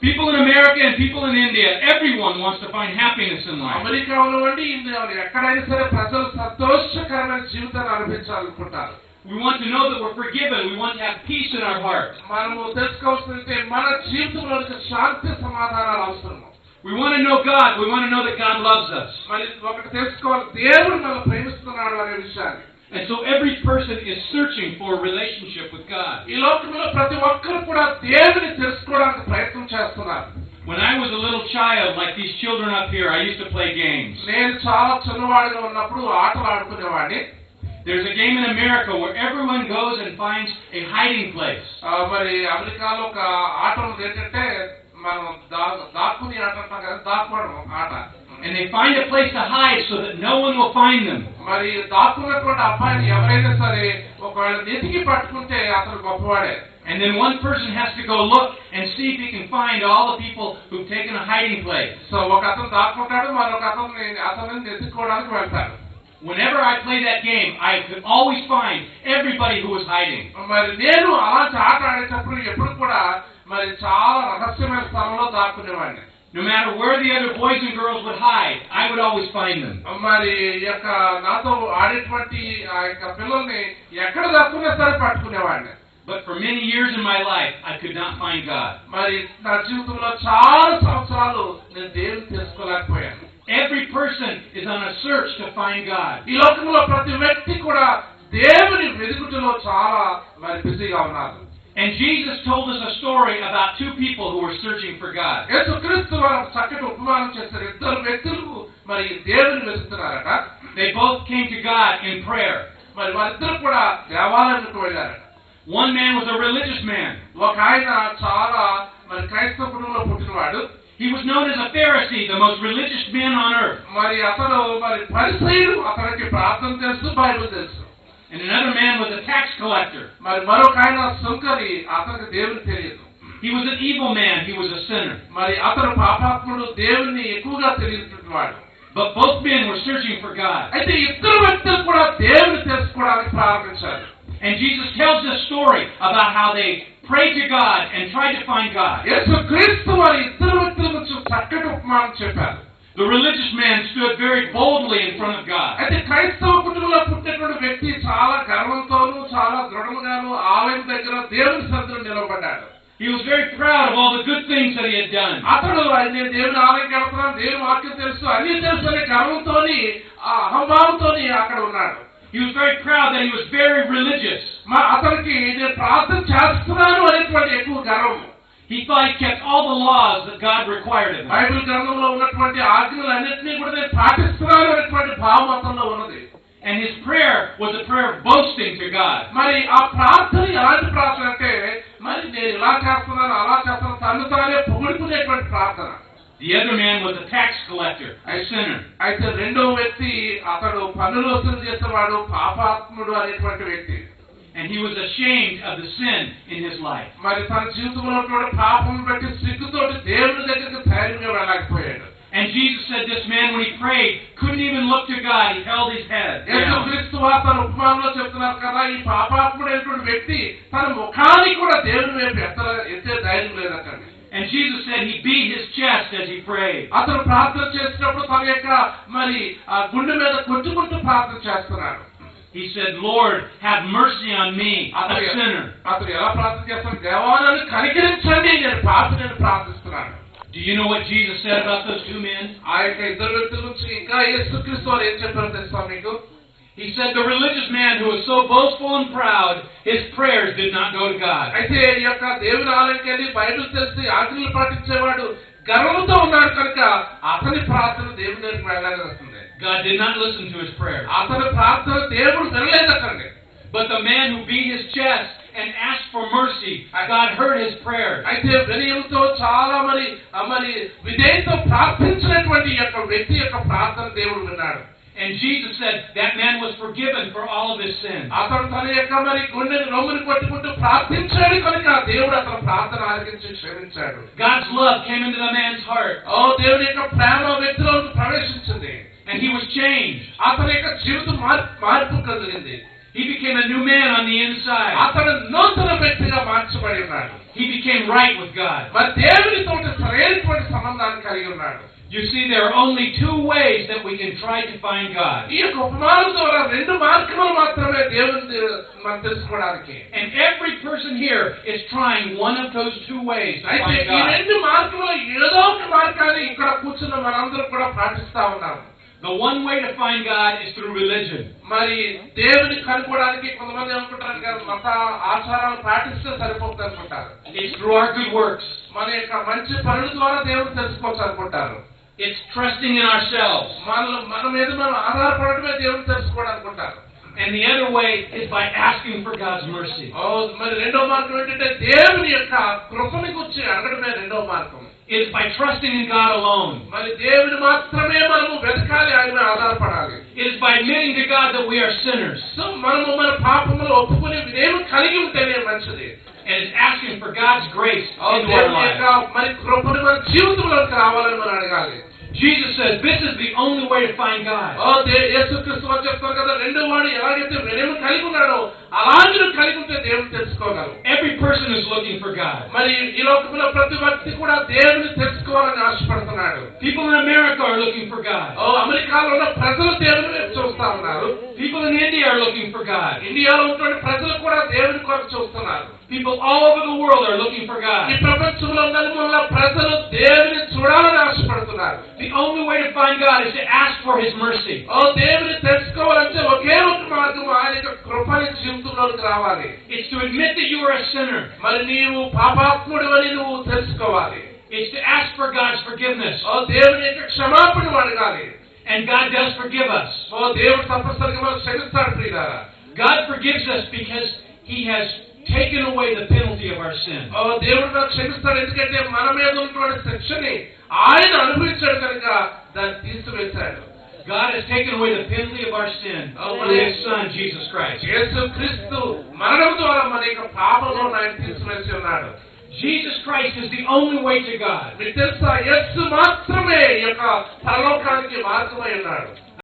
People in America and people in India, everyone wants to find happiness in life. అమెరికాలో ఉండి ఇండియాలో ఎక్కడైనా సరే ప్రజలు సంతోషకరమైన జీవితాన్ని అనుభవించాలనుకుంటారు. We want to know that we're forgiven. We want to have peace in our heart. మనము తెలుసుకోవాల్సిందంటే మన జీవితంలో శాంతి సమాధానాలు అవసరం. We want to know God. We want to know that God loves us. మరి ఒకటి తెలుసుకోవాలి, దేవుడు మనల్ని ప్రేమిస్తున్నాడు అనే విషయాన్ని. And so every person is searching for a relationship with God. ఈ లోకంలో ప్రతి ఒక్కరు కూడా దేవుని తెలుసుకోవడానికి ప్రయత్నం చేస్తున్నారు. When I was a little child, like these children up here, I used to play games. నేను చాలా చిన్నవాడిగా ఉన్నప్పుడు ఆటలు ఆడుకునేవాడిని. There's a game in America where everyone goes and finds a hiding place. మరి అమెరికాలో ఒక ఆట ఉంది, ఏంటంటే మనం దాక్కుని ఆట అంటాం కదా, దాక్కోవడం ఆట. And they find a place to hide so that no one will find them. మరి దాక్కున్నటువంటి అబ్బాయిని ఎవరైనా సరే ఒకవేళ నెతికి పట్టుకుంటే అతను గొప్పవాడే. And then one person has to go look and see if he can find all the people who've taken a hiding place. So ఒక అతను దాక్కుంటాడు, మరొక అతను నెతుక్కోవడానికి వెళ్తాడు. Whenever I play that game, I could always find everybody who was hiding. మరి నేను అలాంటి ఆట ఆడేటప్పుడు ఎప్పుడు కూడా మరి చాలా రహస్యమైన స్థలంలో దాక్కునేవాడిని. No matter where the other boys and girls would hide, I would always find them. మరి యొక్క నాతో ఆడేటువంటి ఆ యొక్క పిల్లల్ని ఎక్కడ దాక్కున్నా సరే పట్టుకునేవాడిని. But for many years in my life, I could not find God. మరి నా జీవితంలో చాలా సంవత్సరాలు నేను దేవుని తెలుసుకోలేకపోయాను. Every person is on a search to find God. ఈ లోకంలో ప్రతి వ్యక్తి కూడా దేవుని వెతుకుటలో చాలా మరి బిజీగా ఉన్నారు. And Jesus told us a story about two people who were searching for God. యేసుక్రీస్తు వారు చక్కటి ఉపమానం చేశారు. ఇద్దరు వ్యక్తులు మరి దేవుని వెతుకుతున్నారట. They both came to God in prayer. మరి వారిద్దరు కూడా దేవాలయానికి వెళ్ళారట. One man was a religious man. ఒక ఆయన చాలా మరి క్రైస్తవ కుటుంబంలో పుట్టినవాడు. He was known as a Pharisee, the most religious man on earth. మరి అతను మరి పరిసయ్యుడు, అతనికి ప్రార్థన తెలుసు, బైబిల్ తెలుసు. And another man was a tax collector. మరి మరొక ఆయన సుంకరి, అతనికి దేవుని తెలియదు. He was an evil man. He was a sinner. మరి అతను పాపాత్ముడు, దేవుని ఎక్కువగా తెలియనివాడు. But both men were searching for God. అయితే ఇద్దరు వ్యక్తులు కూడా దేవుని తెలుసుకోవడానికి ప్రారంభించారు. And Jesus tells this story about how they prayed to God and tried to find God. యేసుక్రీస్తు వారి ఇద్దరు వ్యక్తుల గురించి చక్కటి ఉపమానం చెప్పారు. The religious man stood very boldly in front of God. అయితే క్రైస్తవ కుటుంబంలో పుట్టినటువంటి వ్యక్తి చాలా గర్వంతోనూ చాలా దృఢముగాను ఆలయం దగ్గర దేవుని సన్నిధిలో నిలబడ్డాడు. He was very proud of all the good things that he had done. అతడు నేను దేవుని ఆలయంకి వెళ్తున్నాను, దేవుని వాక్యం తెలుసు, అన్ని తెలుసు అనే గర్వంతోని అహంభావంతోని అక్కడ ఉన్నాడు. He was very proud that he was very religious. అతనికి నేను ప్రార్థన చేస్తున్నాను అనేటువంటి ఎక్కువ గర్వం. He thought he kept all the laws that God required of him. Bible గ్రంథంలో ఉన్నటువంటి ఆజ్ఞలన్నింటినీ కూడా నేను పాటిస్తున్నాను అనేటువంటి భావం అతనిలో ఉన్నది. And his prayer was a prayer of boasting to God. మరి ఆ ప్రార్థన ఎలాంటి ప్రార్థన అంటే మరి నేను ఇలా చేస్తున్నాను అలా చేస్తున్నాను తను తానే పొగుడుకునేటువంటి ప్రార్థన. The other man was a tax collector, a sinner. అయితే రెండో వ్యక్తి అతడు పన్నులు వసూలు చేసేవాడు, పాపాత్ముడు అనేటువంటి వ్యక్తి. And he was ashamed of the sin in his life. మరి తన జీవితంలో ఉన్న పాపం బట్టి సిగ్గుతోటి దేవుని దగ్గరికి ధైర్యంగా వెళ్ళలేకపోయాడు. And Jesus said this man, when he prayed, couldn't even look to God. He held his head down. యేసుక్రీస్తు వారు తన ఉపమానంలో చెప్తున్నారు కదా, ఈ పాపాత్ముడైనటువంటి వ్యక్తి తన ముఖాన్ని కూడా దేవుని వైపు ఎత్తే ధైర్యం లేదటండి. And Jesus said he beat his chest as he prayed. అతను ప్రార్థన చేసినప్పుడు తన యొక్క మరి ఆ గుండె మీద కొట్టుకుంటూ ప్రార్థన చేస్తున్నాడు. He said, Lord, have mercy on me, a sinner. అతను ఎలా ప్రార్థన చేస్తాడు? దేవా నన్ను కనికరించండి, నేను పాపిని ప్రార్థిస్తున్నాను. Do you know what Jesus said about those two men? ఆ యొక్క ఇద్దరు వ్యక్తుల నుంచి ఇంకా యేసుక్రీస్తు వారు ఏం చెప్పారో తెలుసా మీకు? He said the religious man who was so boastful and proud, his prayers did not go to God. అయితే ఈ యొక్క దేవుని ఆలయంకి వెళ్ళి బైబిల్ తెలిసి ఆజ్ఞలు పాటించేవాడు గర్వంతో ఉన్నాడు కనుక అతని ప్రార్థన దేవుని దగ్గరికి వెళ్ళాలని వస్తుంది. God did not listen to his prayer. అతని ప్రార్థన దేవుడు వినలేదటండి. But the man who beat his chest and asked for mercy, God heard his prayer. అయితే వినయంతో చాలా మరి విధేయతో ప్రార్థించినటువంటి యొక్క వ్యక్తి యొక్క ప్రార్థన దేవుడు విన్నాడు. And Jesus said that man was forgiven for all of his sins. అతను తన యొక్క మరి గుండెని రొమ్ముని కొట్టుకుంటూ ప్రార్థించాడు కనుక దేవుడు అతని ప్రార్థన ఆలకించి క్షమించాడు. God's love came into the man's heart. దేవుని యొక్క ప్రేమ వ్యక్తిలోకి ప్రవేశించింది. And he was changed. అతని యొక్క జీవితం మార్పు కలిగింది. He became a new man on the inside. అతను నూతన వ్యక్తిగా మార్చబడి ఉన్నాడు. He became right with God. మరి దేవునితో కలిగి ఉన్నాడు. You see, there are only two ways that we can try to find God. ఈ యొక్క ఉపమానం ద్వారా రెండు మార్గములు మాత్రమే దేవుని మనం తెలుసుకోవడానికి. And every person here is trying one of those two ways to అయితే find ఈ God. రెండు మార్గములు ఏదో ఒక మార్గాన్ని ఇక్కడ కూర్చున్న మనందరం కూడా పాటిస్తా ఉన్నాం. The one way to find God is through religion. మరి దేవుని కనుక్కోవడానికి కొంతమంది అనుకుంటారు కదా, మత ఆచారాలు పాటిస్తే సరిపోతుంది అనుకుంటారు. It's through our good works. మన యొక్క మంచి పనుల ద్వారా దేవుని తెలుసుకోవచ్చు అనుకుంటారు. It's trusting in ourselves. మన మీద మనం ఆధారపడటమే దేవుని తెలుసుకోవడం అనుకుంటారు. And the other way is by asking for God's mercy. మరి రెండో మార్గం ఏంటంటే దేవుని యొక్క కృపని గురించి అడగడమే రెండో మార్గం. It's by trusting in God alone. మరి దేవుని మాత్రమే మనము వెతకాలి, ఆయన మీద ఆధారపడాలి. It is by admitting to God that we are sinners. So మనము మన పాపములు ఒప్పుకొని దేవుని కలిగి ఉంటేనే మంచిది. And it's asking for God's grace into our దేవుని యొక్క lives. మరి కృపని మన జీవితంలోకి రావాలని మనం అడగాలి. Jesus says this is the only way to find God. యేసుక్రీస్తు వారు చెప్తారు కదా, రెండో వాడు ఎలాగైతే వినయం కలిగి ఉన్నాడో అలాగే నువ్వు కలిగి ఉంటే దేవుని తెలుసుకోగలవు. Every person is looking for God. మరి ఈ లోకంలో ప్రతి వ్యక్తి కూడా దేవుని తెలుసుకోవాలని ఆశపడుతున్నాడు. People in America are looking for God. అమెరికాలో ఉన్న ప్రజలు దేవుని వైపు చూస్తా ఉన్నారు. People in India are looking for God. ఇండియాలో ఉన్న ప్రజలు కూడా దేవుని కొరకు చూస్తున్నారు. People all over the world are looking for ఈ God. ప్రపంచంలో నలుమూలల ప్రజలు దేవుని చూడాలని ఆశపడుతున్నారు. The only way to find God is to ask for His mercy. దేవుని తెలుసుకోవాలంటే ఒకే ఒక మార్గం, ఆయన యొక్క కృపని జీవితంలోకి రావాలి. It's to admit that you are a sinner. మరి నీవు పాపాత్ముడు అని నువ్వు తెలుసుకోవాలి. It's to ask for God's forgiveness. దేవుని యొక్క క్షమాపణ అడగాలి. And God does forgive us. దేవుడు తప్పనిసరిగా మనకు క్షమిస్తాడు ప్రియులారా. God forgives us because He has taken away the penalty of our sin. దేవుడు నాకు క్షమిస్తాడు ఎందుకంటే మన మీద ఉన్నటువంటి శిక్షని ఆయన అనుభవించాడు కనుక దాన్ని తీసివేశాడు. God has taken away the penalty of our sin through His Son, Jesus Christ. యేసుక్రీస్తు మరణం ద్వారా మన యొక్క పాపములను ఆయన తీసివేసి ఉన్నాడు. Jesus Christ is the only way to God. మీకు తెలుసా, యేసు మాత్రమే ఈ యొక్క పరలోకానికి మార్గమై ఉన్నాడు.